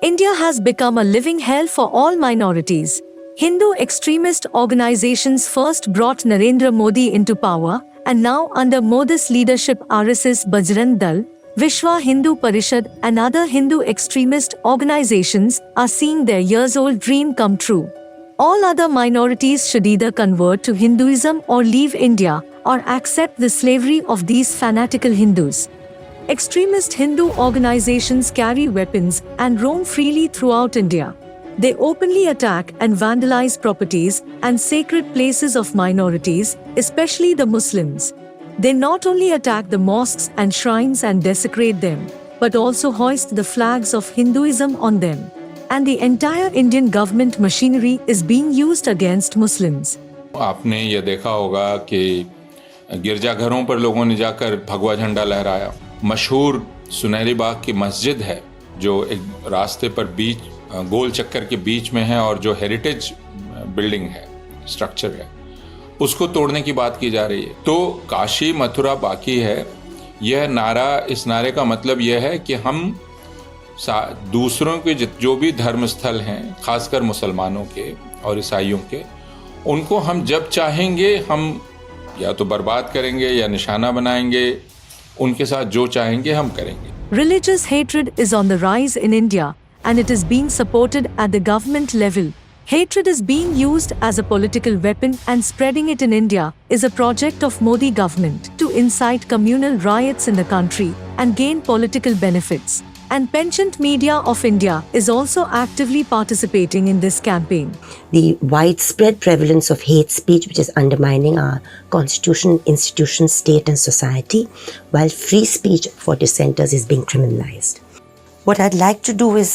India has become a living hell for all minorities. Hindu extremist organizations first brought Narendra Modi into power, and now under Modi's leadership RSS, Bajrang Dal, Vishwa Hindu Parishad and other Hindu extremist organizations are seeing their years-old dream come true. All other minorities should either convert to Hinduism or leave India, or accept the slavery of these fanatical Hindus. Extremist Hindu organizations carry weapons and roam freely throughout India. They openly attack and vandalize properties and sacred places of minorities, especially the Muslims. They not only attack the mosques and shrines and desecrate them, but also hoist the flags of Hinduism on them. And the entire Indian government machinery is being used against Muslims. आपने ये देखा होगा कि गिरजाघरों पर लोगों ने जाकर भगवा झंडा लहराया। मशहूर सुनहरी बाग की मस्जिद है जो एक रास्ते पर बीच गोल चक्कर के बीच में है और जो हेरिटेज बिल्डिंग है, स्ट्रक्चर है, उसको तोड़ने की बात की जा रही है। तो काशी मथुरा बाकी है। यह नारा, इस नारे का मतलब यह है कि हम दूसरों के जो भी धर्म स्थल हैं, खासकर मुसलमानों के और ईसाइयों के, उनको हम जब चाहेंगे हम या तो बर्बाद करेंगे या निशाना बनाएंगे। उनके साथ जो चाहेंगे हम करेंगे। Religious hatred is on the rise in India, and it is being supported at the government level. Hatred is being used as a political weapon, and spreading it in India is a project of Modi government to incite communal riots in the country and gain political benefits. And pensioned media of India is also actively participating in this campaign. The widespread prevalence of hate speech, which is undermining our constitution, institutions, state and society, while free speech for dissenters is being criminalized. What I'd like to do is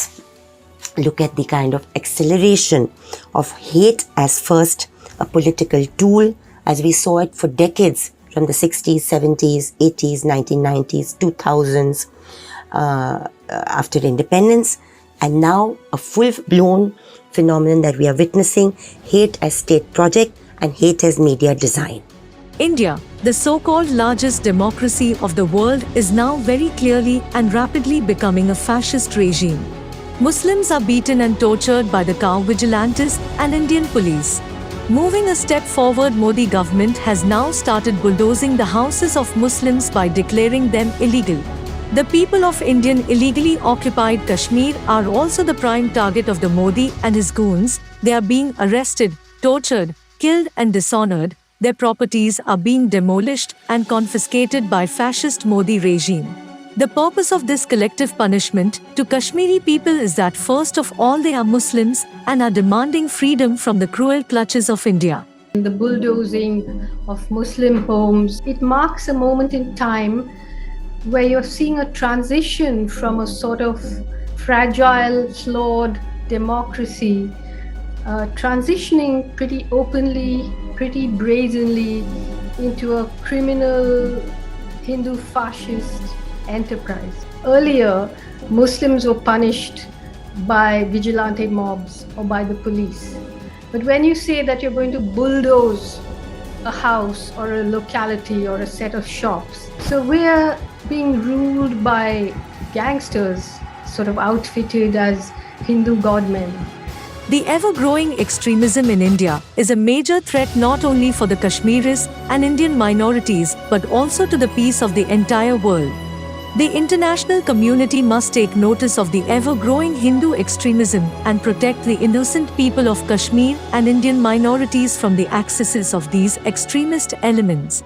look at the kind of acceleration of hate as first a political tool, as we saw it for decades from the 60s, 70s, 80s, 1990s, 2000s, after independence, and now a full-blown phenomenon that we are witnessing, hate as state project and hate as media design. India, the so-called largest democracy of the world, is now very clearly and rapidly becoming a fascist regime. Muslims are beaten and tortured by the cow vigilantes and Indian police. Moving a step forward, Modi government has now started bulldozing the houses of Muslims by declaring them illegal. The people of Indian illegally occupied Kashmir are also the prime target of the Modi and his goons. They are being arrested, tortured, killed and dishonored. Their properties are being demolished and confiscated by fascist Modi regime. The purpose of this collective punishment to Kashmiri people is that first of all they are Muslims and are demanding freedom from the cruel clutches of India. The bulldozing of Muslim homes, it marks a moment in time where you're seeing a transition from a sort of fragile, flawed democracy, transitioning pretty openly, pretty brazenly into a criminal Hindu fascist enterprise. Earlier, Muslims were punished by vigilante mobs or by the police. But when you say that you're going to bulldoze a house or a locality or a set of shops, so we're being ruled by gangsters, sort of outfitted as Hindu godmen. The ever-growing extremism in India is a major threat not only for the Kashmiris and Indian minorities but also to the peace of the entire world. The international community must take notice of the ever-growing Hindu extremism and protect the innocent people of Kashmir and Indian minorities from the accesses of these extremist elements.